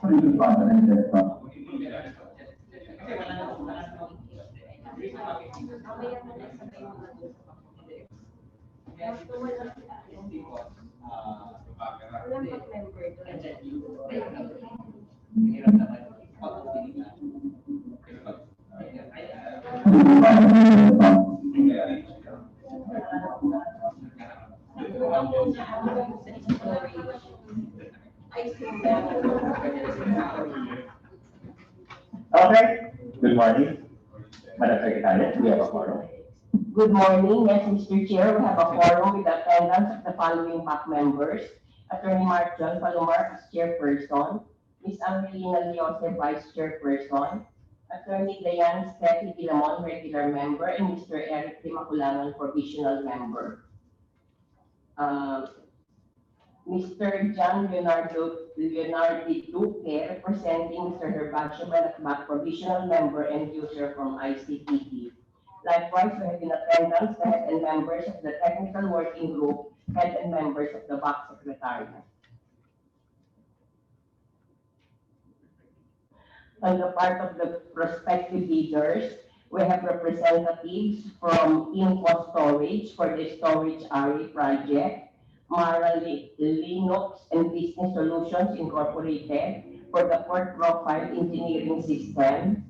Okay. Good morning, Madam Secretary. We have a forum. Good morning. Yes, Mr. Chair, we have a forum with attendance of the following BAC members. Attorney Mark John Palomar as chairperson, Ms. Angelina Leose, vice chairperson, Attorney Diane Steffi Dilamon, regular member, and Mr. Eric Timaculangan, provisional member. Mr. John Leonardi Duque, representing Mr. Herbacio Balakbak, provisional member and user from ICTP. Likewise, we have in attendance the head and members of the technical working group, head and members of the BAC secretariat. On the part of the prospective bidders, we have representatives from Info Storage for the storage area project, Mara Linux and Business Solutions Incorporated for the port profile engineering system,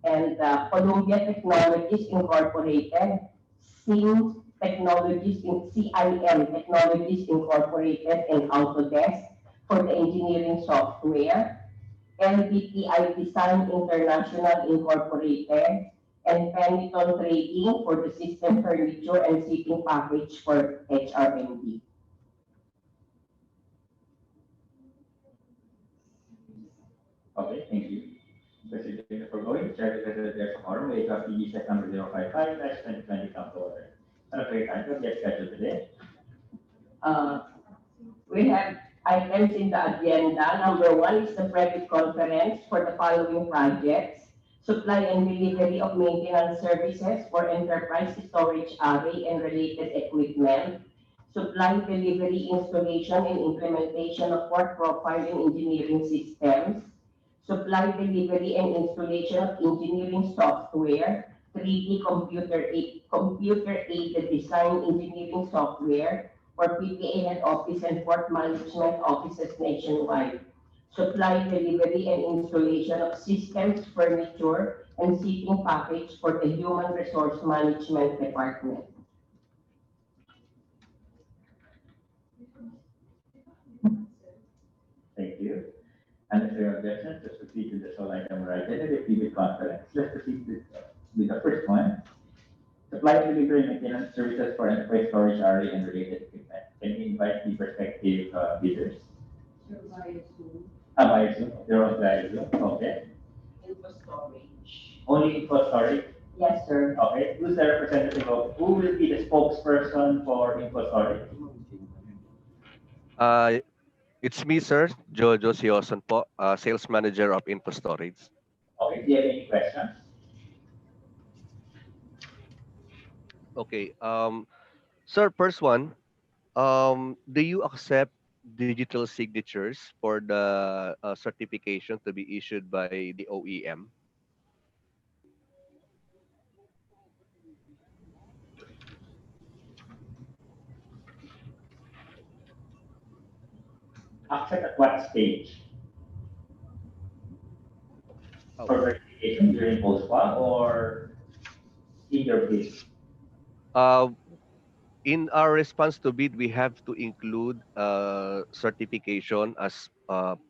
and Columbia Technologies Incorporated, CIM Technologies Incorporated, and Autodesk for the engineering software, LBTI Design International Incorporated, and Peniton Trading for the system furniture and seating package for HRMD. Okay, thank you. President for going, Chair of the forum, HO-BAC-PGCS number 055/2020 come to order. Okay, time to get scheduled today. We have items in the agenda. Number 1 is the private conference for the following projects: supply and delivery of maintenance services for enterprise storage array and related equipment, supply, delivery, installation, and implementation of port profiling engineering systems, supply, delivery, and installation of engineering software, 3D computer-aided design engineering software for PPA head office and port management offices nationwide, supply, delivery, and installation of systems, furniture, and seating package for the Human Resource Management Department. Thank you. And if there are objections, let's proceed to the sole item right in the previous conference. Let's proceed with the first one. Supply, delivery, and maintenance services for enterprise storage array and related equipment. Can we invite the prospective bidders? Via Zoom. Via Zoom. They're all via Zoom. Okay. Info storage. Only info storage? Yes, sir. Okay. Who's the representative of, who will be the spokesperson for info storage? It's me, sir, Jojo Sioson po, sales manager of Info Storage. Okay, do you have any questions? Okay, sir, first one, do you accept digital signatures for the certification to be issued by the OEM? Accept at what stage? Oh. For verification during post-qual or in your bid? In our response to bid, we have to include certification as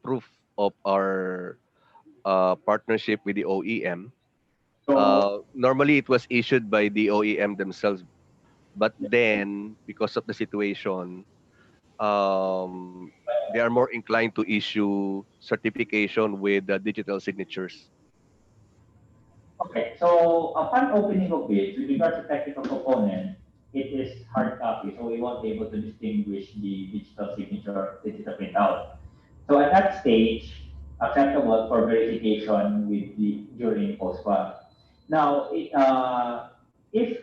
proof of our partnership with the OEM. So, Normally, it was issued by the OEM themselves, but then because of the situation, they are more inclined to issue certification with digital signatures. okay, so upon opening of bids, with regards to technical component, it is hard copy, so we won't be able to distinguish the digital signature, digital printout. So at that stage, acceptable for verification with the during post-qual. Now, if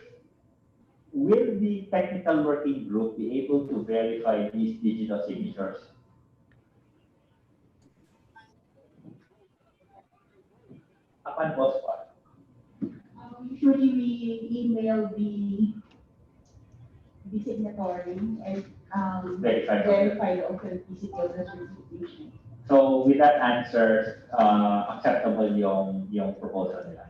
will the technical working group be able to verify these digital signatures? Upon post-qual. Usually we email the signatory and verify the authenticity of the certification. So with that answer, acceptable yung proposal nila.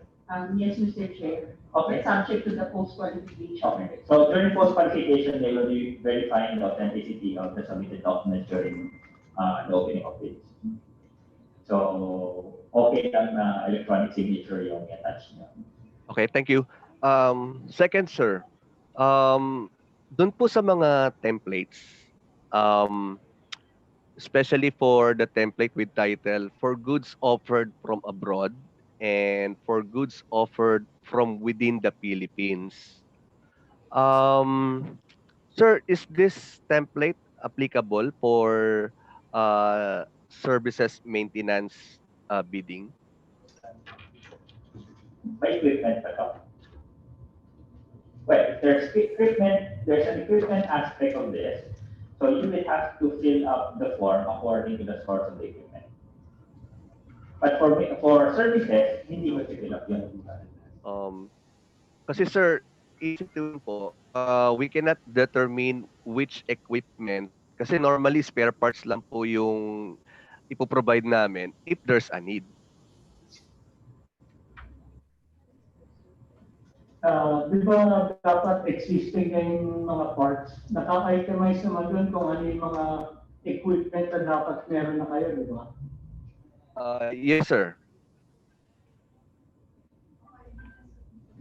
Yes, Mr. Chair. Okay. It's subject to the post-qualification. Okay. So during post-qualification, they will be verifying the authenticity of the submitted documents during the opening of bids. So okay lang na electronic signature yung i-attach niya. Okay, thank you. Second, sir, dun po sa mga templates, especially for the template with title, for goods offered from abroad and for goods offered from within the Philippines. Sir, is this template applicable for services maintenance bidding? May equipment pa to. Well, there's an equipment aspect of this. So you will have to fill up the form according to the source of the equipment. But for services, hindi mo fill up yun. Kasi sir, isip ko po, we cannot determine which equipment kasi normally spare parts lang po yung ipoprovide namin if there's a need. Di ba dapat existing na yung mga parts? Naka-itemize naman doon kung ano yung mga equipment na dapat meron na kayo, di ba? Yes, sir.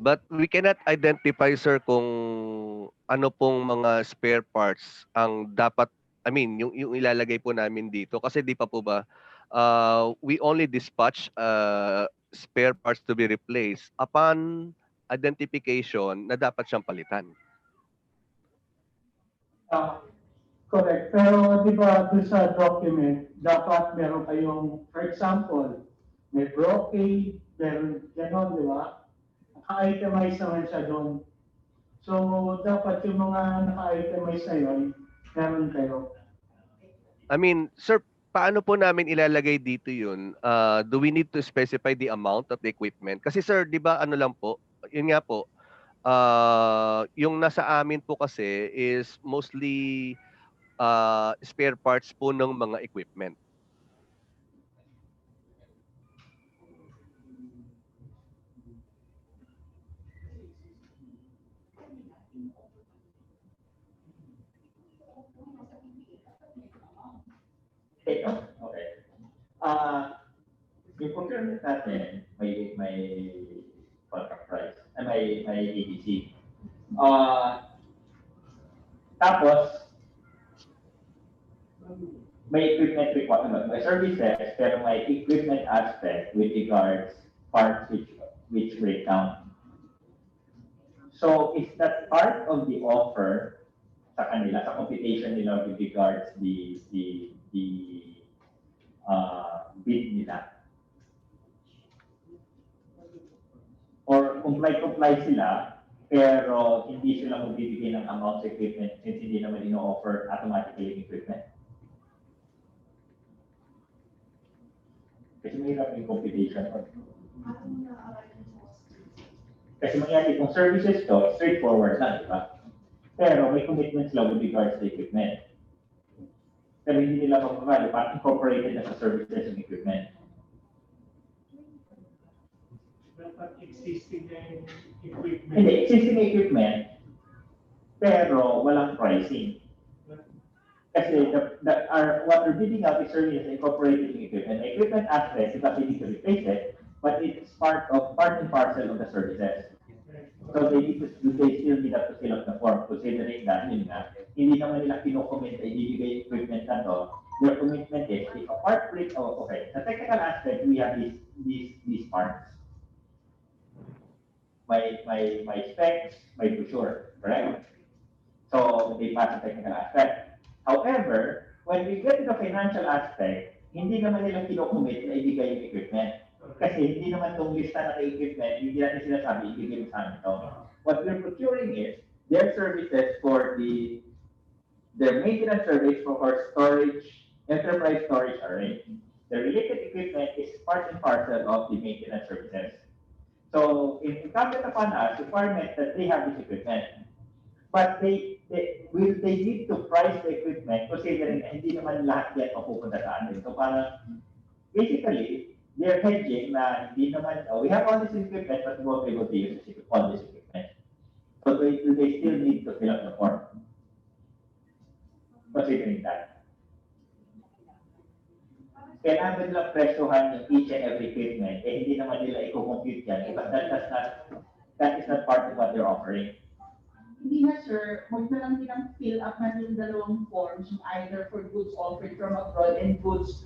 But we cannot identify, sir, kung ano pong mga spare parts ang dapat, I mean, yung ilalagay po namin dito. Kasi di pa po ba, we only dispatch spare parts to be replaced upon identification na dapat siyang palitan. Correct. Pero di ba doon sa document, dapat meron kayong, for example, may brocade, meron gano'n, di ba? Naka-itemize naman siya doon. So, dapat yung mga naka-itemize na yun, meron kayo. I mean, sir, paano po namin ilalagay dito yun? Do we need to specify the amount of the equipment? Kasi sir, di ba ano lang po, yun nga po, yung nasa amin po kasi is mostly spare parts po ng mga equipment. Okay, no? Okay. Yung procurement natin, may contract price, may ABC. Tapos, may equipment requirement, may services, pero may equipment aspect with regards parts which break down. So, is that part of the offer sa kanila, sa computation nila with regards the bid nila? Or comply sila, pero hindi sila magbibigay ng amount sa equipment since hindi naman ino-offer automatically yung equipment. Kasi mahirap yung computation. Kasi mangyari kung services to, straightforward lang, di ba? Pero may commitment sila with regards to equipment. Pero hindi nila mapapali, parang incorporated na sa services yung equipment. Dapat existing na yung equipment. Hindi, existing equipment, pero walang pricing. Kasi what we're bidding out is services incorporated in equipment. The equipment aspect is not easy to replace it, but it's part and parcel of the services. So they still need to fill up the form, considering that yun nga, hindi naman nila kinocommit na ibibigay equipment na to. Their commitment is, if a part breaks, okay, the technical aspect, we have these parts. My specs, my brochure, correct? So they pass the technical aspect. However, when we get to the financial aspect, hindi naman nila kinocommit na ibigay yung equipment. Kasi hindi naman itong lista ng equipment, hindi natin sinasabi, ibigay mo sa amin ito. What we're procuring is their services for their maintenance service for our storage, enterprise storage array. The related equipment is part and parcel of the maintenance services. So it incumbent upon us requirement that they have this equipment. But they need to price the equipment considering na hindi naman lahat yan mapupunta sa atin. So parang basically, they're hedging na hindi naman, we have all this equipment but we won't be able to use all this equipment. So they still need to fill up the form. Considering that. Kailangan nila presyohan yung each and every equipment, eh hindi naman nila i-compute yan, but that is not part of what they're offering. Hindi na sir, huwag na lang nilang fill up na yung dalawang forms, either for goods offered from abroad and goods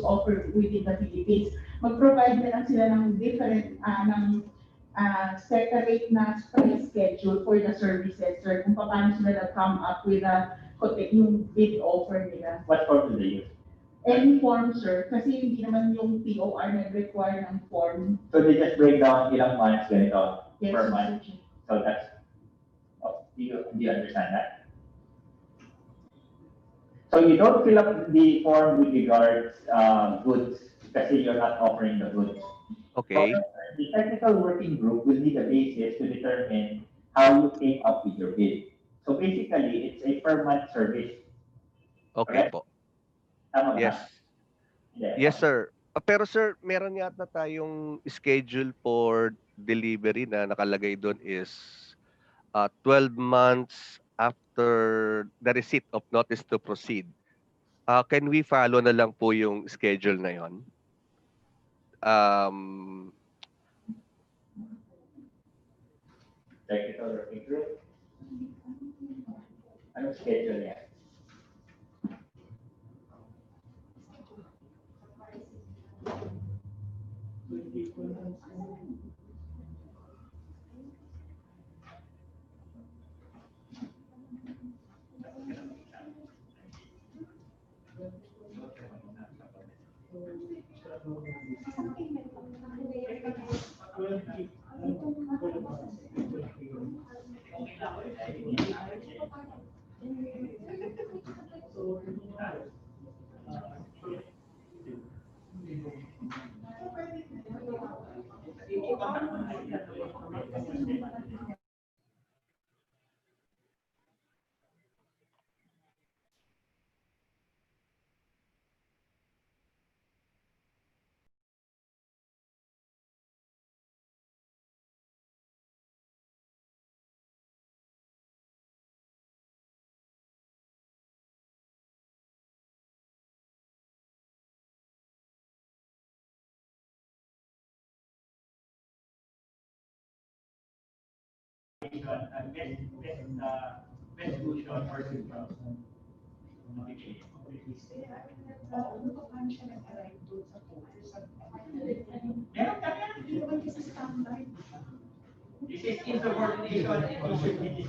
offered within the Philippines. Mag-provide na lang sila ng different, separate na price schedule for the services, sir, kung paano sila come up with yung bid offer nila. What form do they use? Any form, sir, kasi hindi naman yung POR nag-require ng form. So they just break down ilang months ganito Yes, per sir. month. So that's, do you understand that? So you don't fill up the form with regards goods kasi you're not offering the goods. Okay. So, the technical working group will need a basis to determine how you came up with your bid. So basically, it's a per month service. Okay Correct? po. Tama ba? Yes. Yeah. Yes, sir. Pero sir, meron yata tayong schedule for delivery na nakalagay doon is 12 months after the receipt of notice to proceed. Can we follow na lang po yung schedule na yon? Technical working group. Anong schedule niya? Best solution versus this is insubordination and it should be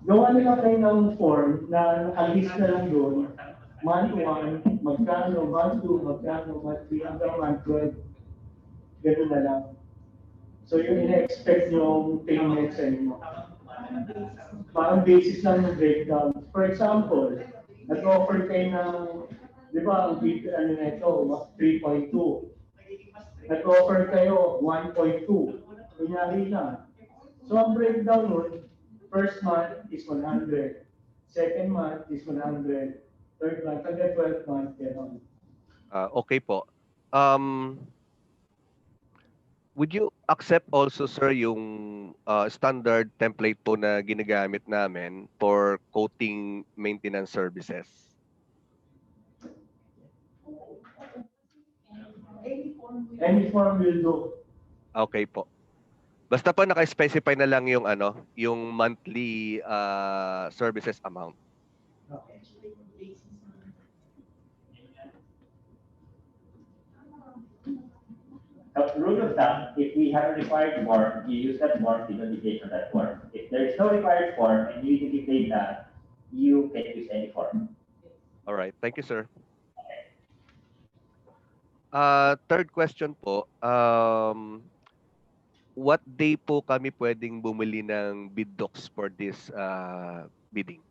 gawa nila kayo ng form na nakalist na lang doon, month 1, magkano, month 2, magkano, month 3, hanggang month 12. Ganun na lang. So yung ina-expect yung payment sa inyo. Parang basis lang ng breakdown. For example, nag-offer kayo ng, di ba, ang bid, ano na ito, 3.2. Nag-offer kayo 1.2. Kunyari lang. So ang breakdown nun, first month is 100, second month is 100, third month, hanggang 12th month, gano'n. Okay po. Would you accept also, sir, yung standard template po na ginagamit namin for coating maintenance services? Any form will do. Okay po. Basta po naka-specify na lang yung yung monthly services amount. Rule of thumb, if we have a required form, you use that form to indicate on that form. If there is no required form and you need to give data, you can use any form. All right. Thank you, sir. Third question po, what day po kami pwedeng bumili ng bid docs for this bidding?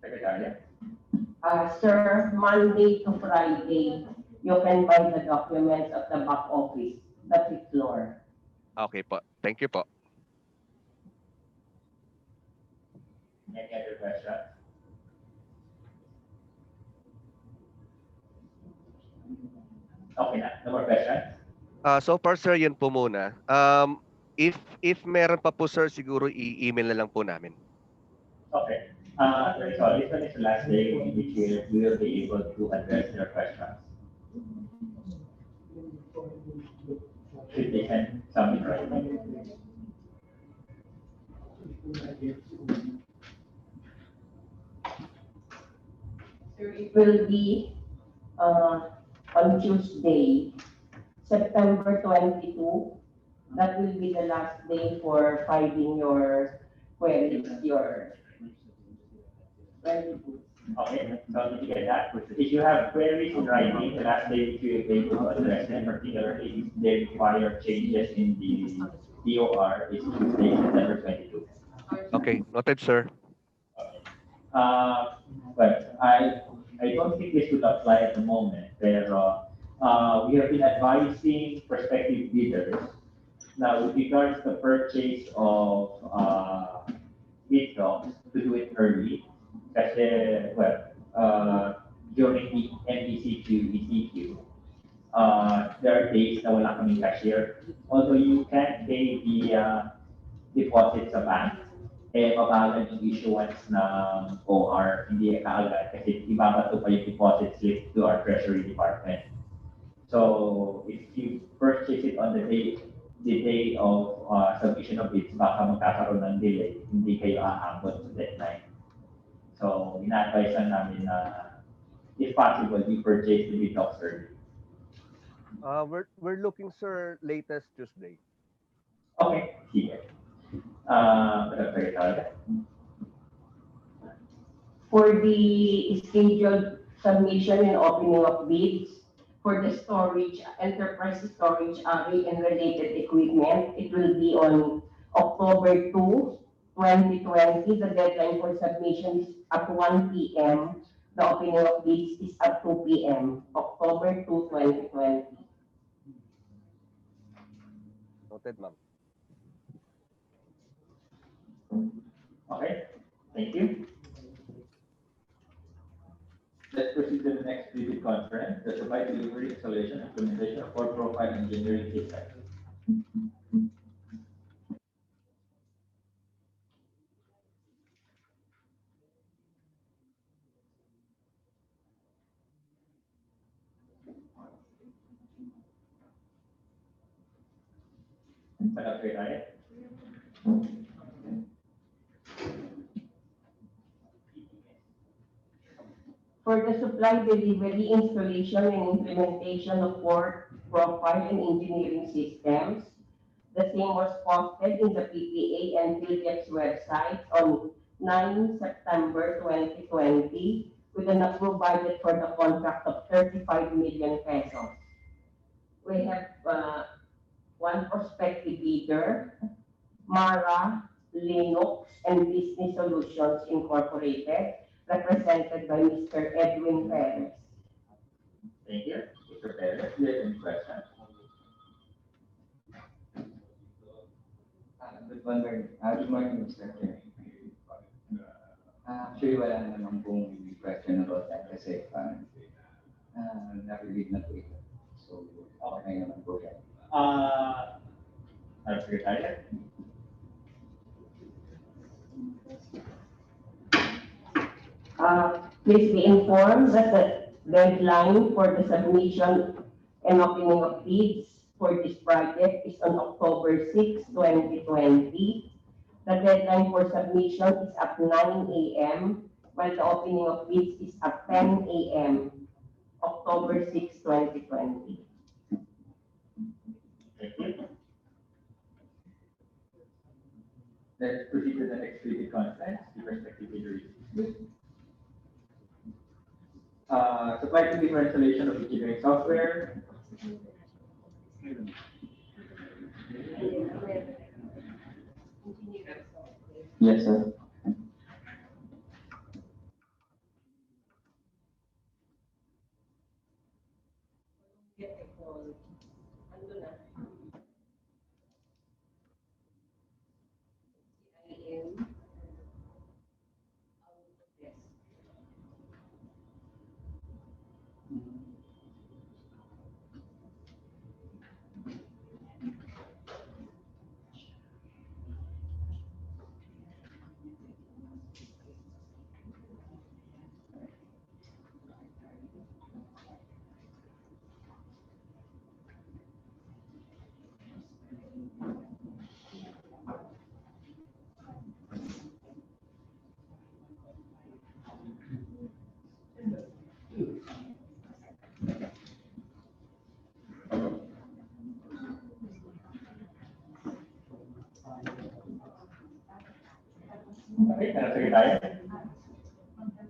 Secretary. Sir, Monday to Friday, you can buy the documents at the back office, the fifth floor. Okay po. Thank you po. Any other questions? Okay na. No more questions? So far sir, yan po muna. If meron pa po sir, siguro i-email na lang po namin. Okay. So this one is the last day in which we will be able to address your questions. Should they send something right? Sir, it will be on Tuesday, September 22. That will be the last day for filing your queries, your Okay, so did you get that? If you have queries in writing, the last day you will be able to address them, particularly if they require changes in the DOR is Tuesday, September 22. Okay, noted sir. But I don't think this would apply at the moment. Pero we have been advising prospective bidders. Now, with regards to purchase of bid docs, to do it early. Kasi, well, during the MECQ, ECQ, there are days na wala kaming cashier. Although you can pay the deposit sa bank, eh, mabagal yung issuance ng OR, hindi kaagad kasi ibabato pa yung deposit slip to our treasury department. So, if you purchase it on the day of submission of bids, baka magkakaroon ng delay, hindi kayo aabot sa deadline. So, ina-advise lang namin na, if possible, you purchase the bid docs early. We're looking sir latest Tuesday. Okay, sige. For the scheduled submission and opening of bids, for the storage, enterprise storage array and related equipment, it will be on October 2, 2020. The deadline for submission is at 1 p.m. The opening of bids is at 2 p.m. October 2, 2020. Noted ma'am. Okay, thank you. Let's proceed to the next visit conference, the supply delivery installation implementation of core profile engineering system. Secretary Ryan. For the supply delivery installation and implementation of core profile and engineering systems, the same was posted in the PPA and PhilHealth's website on 9 September 2020 with an approved budget for the contract of 35 million pesos. We have one prospective bidder, Mara Linux and Business Solutions Incorporated, represented by Mr. Edwin Perez. Thank you. Mr. Perez, do you have any questions? Good morning, Mr. Chair. Actually, wala naman pong question about that kasi narinig na po ito. So, okay naman po yan. Secretary. Please be informed that the deadline for the submission and opening of bids for this project is on October 6, 2020. The deadline for submission is at 9 a.m., while the opening of bids is at 10 a.m., October 6, 2020. Thank you. Let's proceed to the next visit conference, the respective bidder. Supply to different installation of engineering software. Yes, sir. Okay, Secretary.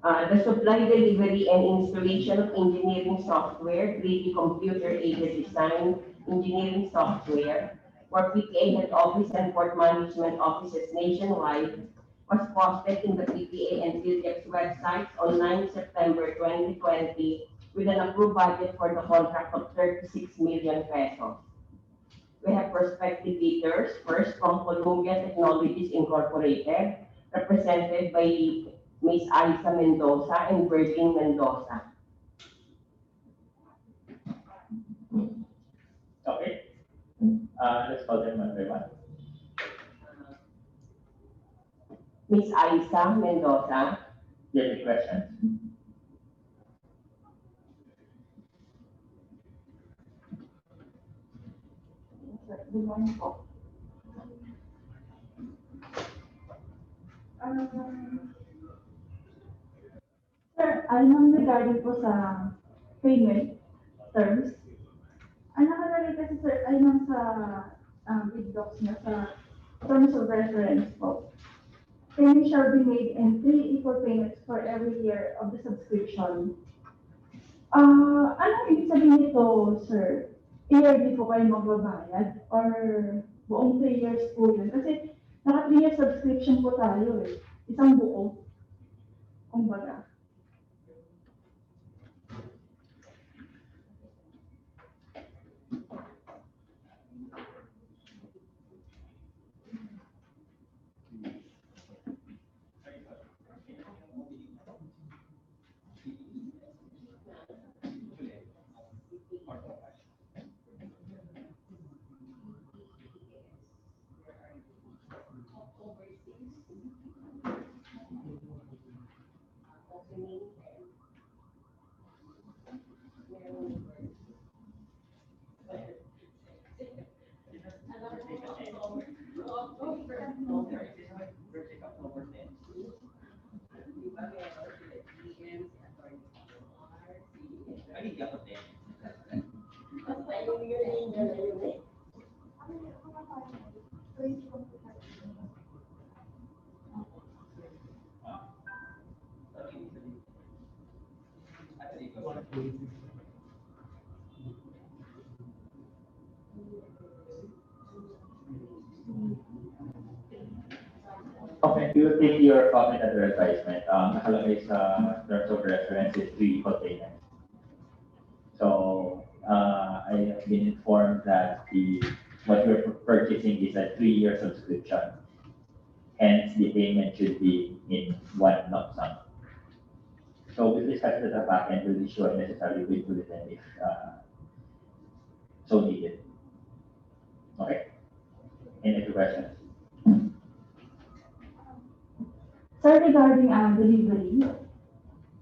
The supply, delivery, and installation of engineering software, 3D computer-aided design, engineering software for PPA head office and port management offices nationwide was posted in the PPA and PhilTech's websites on 9 September 2020 with an approved budget for the contract of 36 million pesos. We have prospective bidders, first from Columbia Technologies Incorporated, represented by Ms. Aisa Mendoza and Virgin Mendoza. Okay. Let's call them one by one. Ms. Aisa Mendoza, Do you have any questions? Good morning po. Sir, alam regarding po sa payment terms, ang nakalagay kasi sir, ay sa bid docs niya sa terms of reference po. Payment shall be made in 3 equal payments for every year of the subscription. Ano ibig sabihin nito, sir? Yearly po kayo magbabayad or buong 3 years po yun? Kasi naka 3 years subscription po tayo eh. Isang buo. Kumbaga. Okay, we will take your comment at the advisement. Nakalagay sa terms of reference is 3 equal payments. So, I have been informed that what you're purchasing is a 3-year subscription. Hence, the payment should be in one lump sum. So we'll discuss it at the back and we'll issue a necessary bid bulletin if so needed. Okay? Any other questions? Sir, regarding delivery,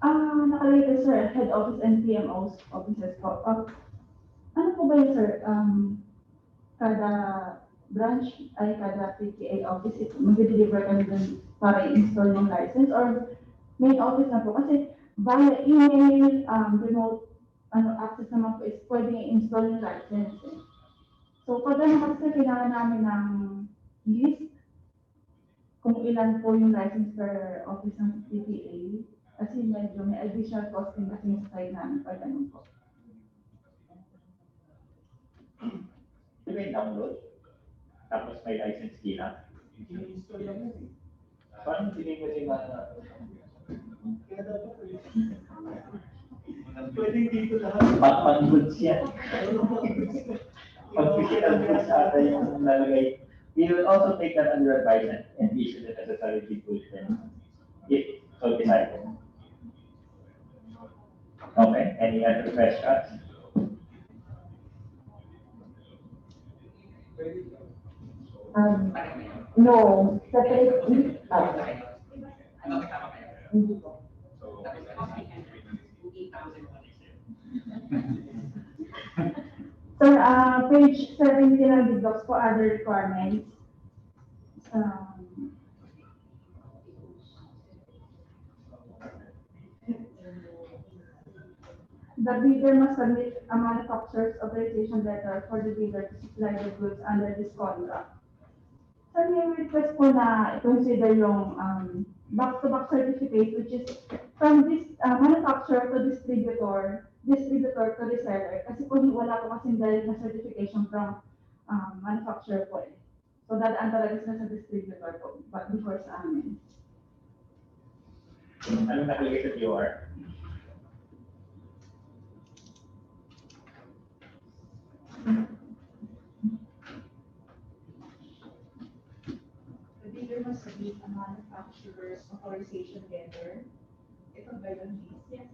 nakalagay ko sir, head office and PMO's offices po. Ano po ba yun sir? Kada branch ay kada PTA office, mag-deliver kami dun para i-install yung license or main office na po? Kasi via email, remote access naman po is pwedeng i-install yung license. So pag kasi kailangan namin ng list kung ilan po yung license per office ng PTA, Kasi medyo may additional costing kasi yung side namin pag ganun po. Di ba yung download? Tapos may license key na. I-install lang yun eh. Paano hindi ko sila Kaya dapat pwedeng dito lahat. Batman goods yan? Pag physical goods ata yung nalagay. We will also take that under advisement and issue the necessary bulletin if so decided. Okay, any other questions? No, separate. Hindi po. Sir, page 17 ng the docs for other requirements. The bidder must submit a manufacturer's authorization letter for the bidder to supply the goods under this contract. Sir, may request po na i-consider yung back-to-back certificate, which is from this manufacturer to distributor to reseller. Kasi po wala po kasing direct na certification from manufacturer po eh. So dadaan talaga sila sa distributor po, but before sa amin. Anong nakalagay sa QR? The bidder must submit a manufacturer's authorization letter. Ito ba yun? Yes.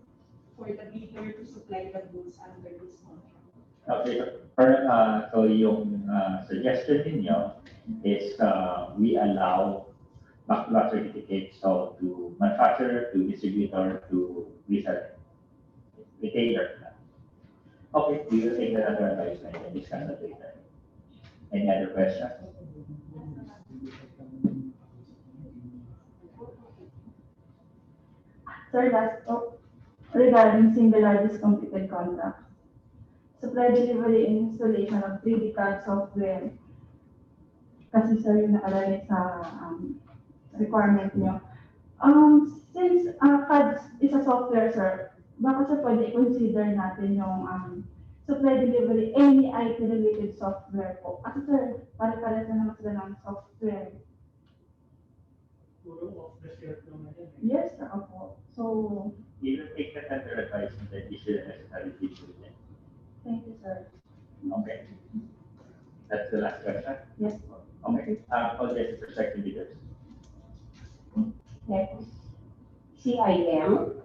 For the bidder to supply the goods under this contract. Okay, so yung suggestion ninyo is we allow back-to-back certificates so to manufacturer, to distributor, to reseller, retailer. Okay, we will take that under advisement and discuss that later. Any other questions? Sir, last po, regarding single largest completed contract. Supply, delivery, and installation of 3D CAD software. Kasi sir, yung nakalagay sa requirement nyo. Since CAD is a software, sir, baka sir pwede i-consider natin yung supply, delivery, any IT-related software po. Kasi sir, pare-pare na naman sila ng software. Puro off the shelf naman yan eh. Yes, sir, opo. So, We will take that under advisement and issue the necessary bulletin. thank you, sir. Okay. That's the last question? Yes. Okay, apologize for second leaders. Next. CIM,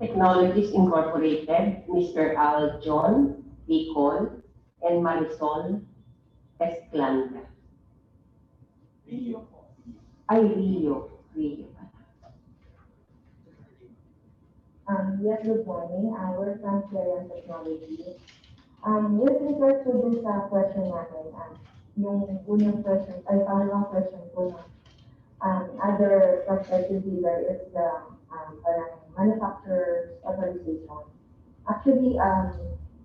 Technologies Incorporated, Mr. Al John Bicol, and Marisol Esclanda. Rio po. Ay, Rio. Yes, good morning. We're from Clearance Technology. With regard to this question natin, yung unang question, ay pangalawang question po na other prospective dealer is the parang manufacturer's authorization. Actually,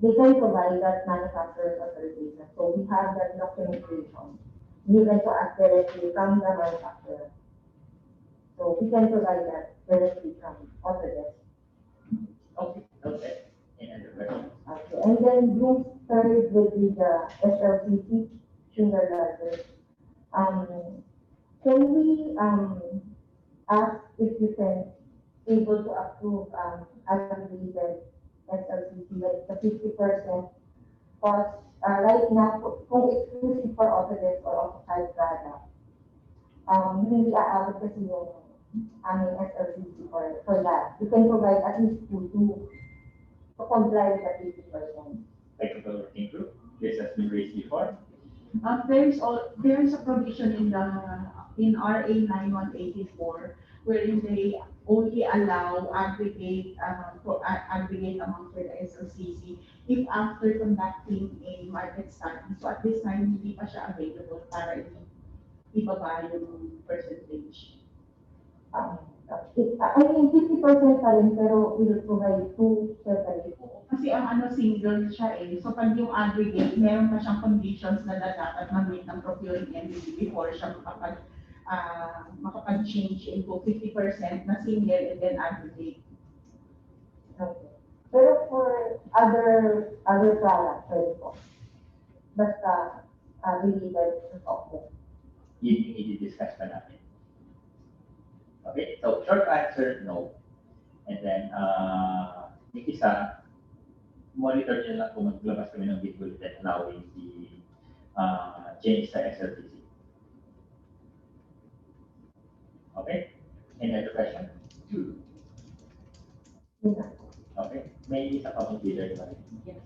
they can provide that manufacturer's authorization. So we have that documentation given to us directly from the manufacturer. So we can provide that directly from Autodesk. Okay. Any other questions? Okay, and then yung third would be the SLCC, Sugar Ladder. Can we ask if you can able to approve aggregated SLCC, like the 50%? Because right now, kung exclusive for Autodesk or AutoCAD product, hindi aabot kasi yung aming SLCC for that. You can provide at least two to comply with the 50%. Technical working group, this has been raised before. There is a provision in RA 9184 wherein they only allow aggregate amount for the SLCC if after conducting a market study. So at this time, hindi pa siya available para ibaba yung percentage. I mean, 50% pa rin, pero we will provide two separate. Kasi ang single siya eh. So pag yung aggregate, meron pa siyang conditions na dapat mag-meet ng procuring entity before siya makapag-change into 50% na single and then aggregate. Okay. Pero for other products, pwede po. Basta related to software. Yun yung i-discuss pa natin. Okay, so short answer, no. And then, yung isa, monitor nyo lang kung maglabas kami ng bid bulletin allowing the change sa SRTC. Okay? Any other question? Yun na. Okay. May isa pa mong leader ba? Yes.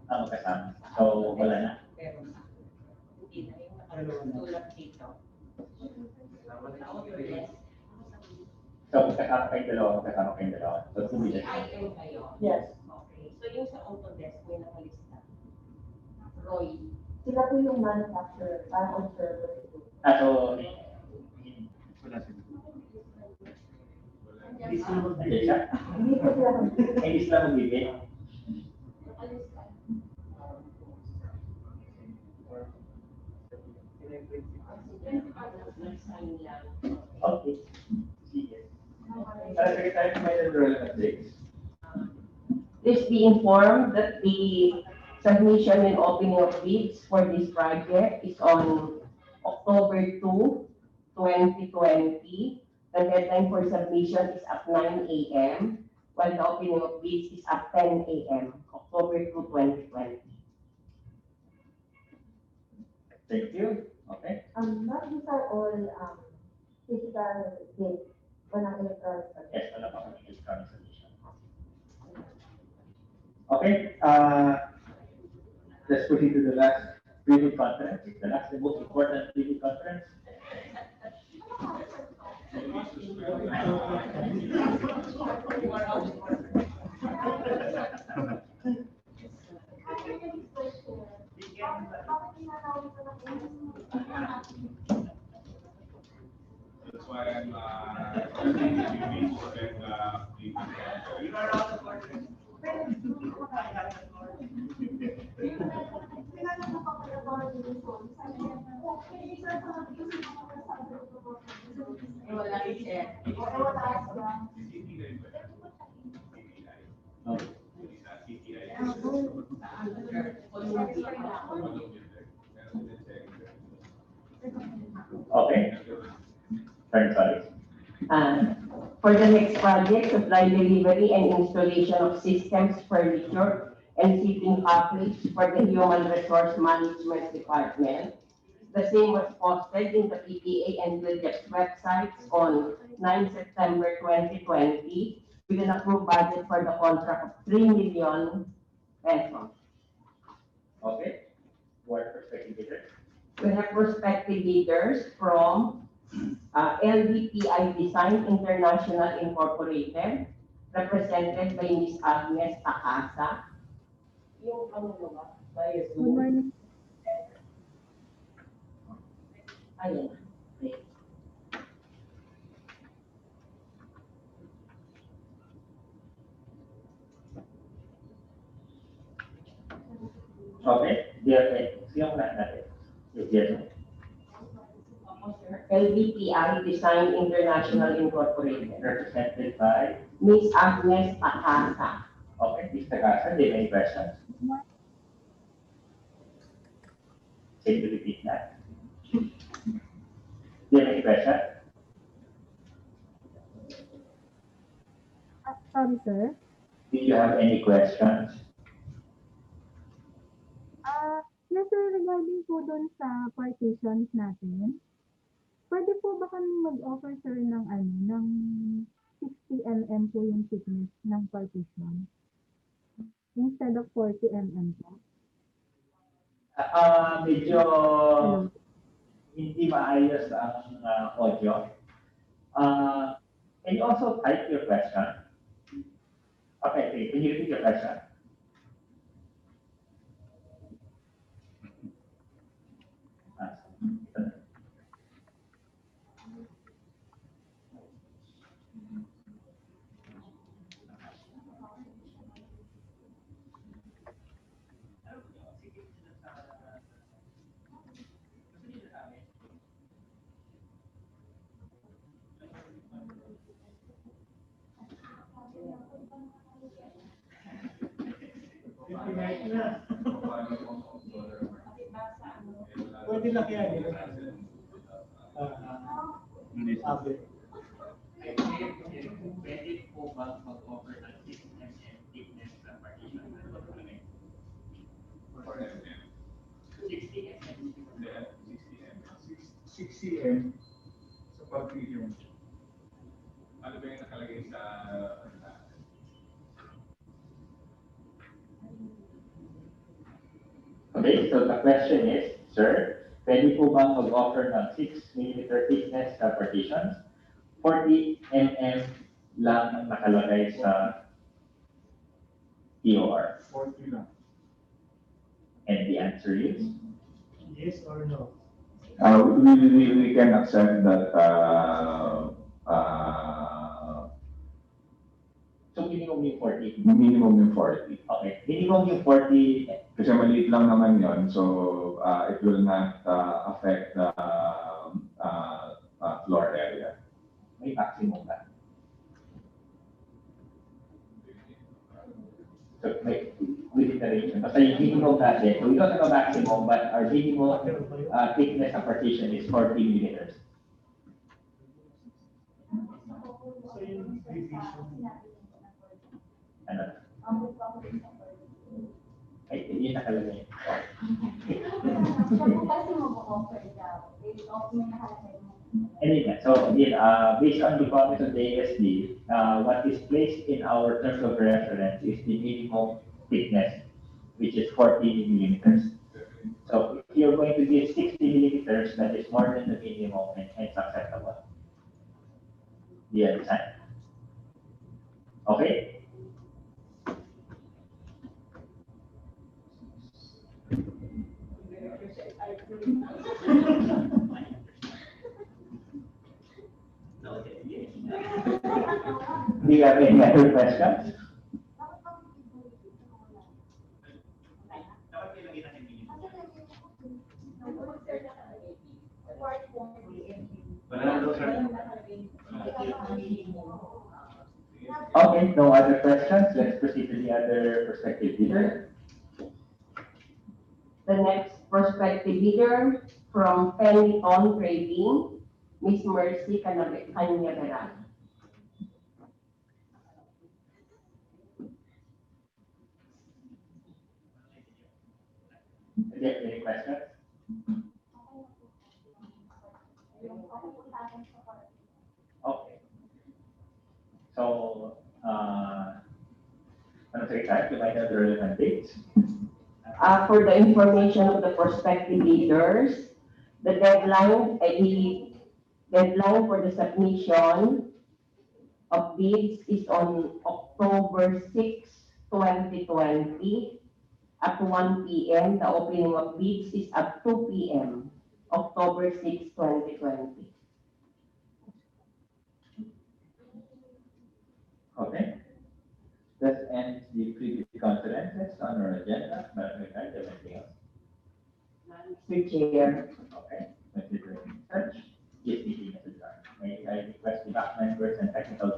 Magkasama. So, wala na. Pero hindi na yung nakatulad dito. So, magkasama kayong dalawa. So, two leaders. IM kayo? Yes. Okay. So yung sa Autodesk, may nakalista. Roy. Sila po yung manufacturer, parang observer. So, hindi siya. Hindi po sila Hindi sila magbibig. Okay. Sige. Para Secretary, may relevant dates. Please be informed that the submission and opening of bids for this project is on October 2, 2020. The deadline for submission is at 9 a.m., while the opening of bids is at 10 a.m., October 2, 2020. Thank you. Okay. not these are all physical bids, walang electronic. Yes, wala pa kami electronic submission. Okay. Let's proceed to the last preview conference. The last, the most important preview conference. That's why I'm giving Okay. Sorry. For the next project, supply delivery and installation of systems, furniture, and seating package for the Human Resource Management Department. The same was posted in the PTA and Williams websites on 9 September 2020 with an approved budget for the contract of 3 million pesos. Okay. What perspective leaders? We have prospective leaders from LBPI Design International Incorporated, represented by Ms. Agnes Takasa. Yung ano ba? Good morning. Ayan. Great. Okay. Sino na natin? Yes. LBPI Design International Incorporated. Represented by. Ms. Agnes Takasa. Okay, Ms. Takasa, do you have any questions? Can you repeat that? Do you have any questions? Sorry, sir. Do you have any questions? Yes, sir, regarding po doon sa partitions natin, pwede po ba kami mag-offer, sir, ng 60 mm po yung thickness ng partition instead of 40 mm po? Medyo hindi maayos ang audio. Can you also type your question? Okay, can you repeat your question? Pwede lang yan. Sabi. Pwede po ba mag-offer ng 6 mm thickness na partition? 60 mm. 6 cm sa partition. Ano ba yung nakalagay sa Okay, so the question is, sir, pwede po bang mag-offer ng 6 mm thickness na partitions? 40 mm lang ang nakalagay sa TOR. 40 lang? And the answer is? Yes or no? We can accept that So minimum yung 40. minimum yung 40. Okay, minimum yung 40. Kasi maliit lang naman yon, so it will not affect the floor area. May maximum ba? So may within the range. Basta yung minimum natin, we don't have a maximum, but our minimum thickness of partition is 40 millimeters. So yung division. Ano? Ay, yun nakalagay. Anyway, so based on the comments of the ASD, what is placed in our terms of reference is the minimum thickness, which is 40 millimeters. So if you're going to give 60 millimeters, that is more than the minimum and hence acceptable. Do you understand? Okay? Do you have any other questions? Okay, no other questions. Let's proceed to the other prospective leader. The next prospective leader from Peliton Trading, Miss Mercy Canyaveral. Do you have any questions? Okay. So, ano sa you might have the relevant dates. For the information of the prospective leaders, the deadline for the submission of bids is on October 6, 2020 at 1 p.m. The opening of bids is at 2 p.m. October 6, 2020. Okay. That ends the previous conferences on our agenda. Madam Secretary, do you have anything else? Mr. Chair. Okay. Considering such, this meeting is adjourned. May I request the back members and technical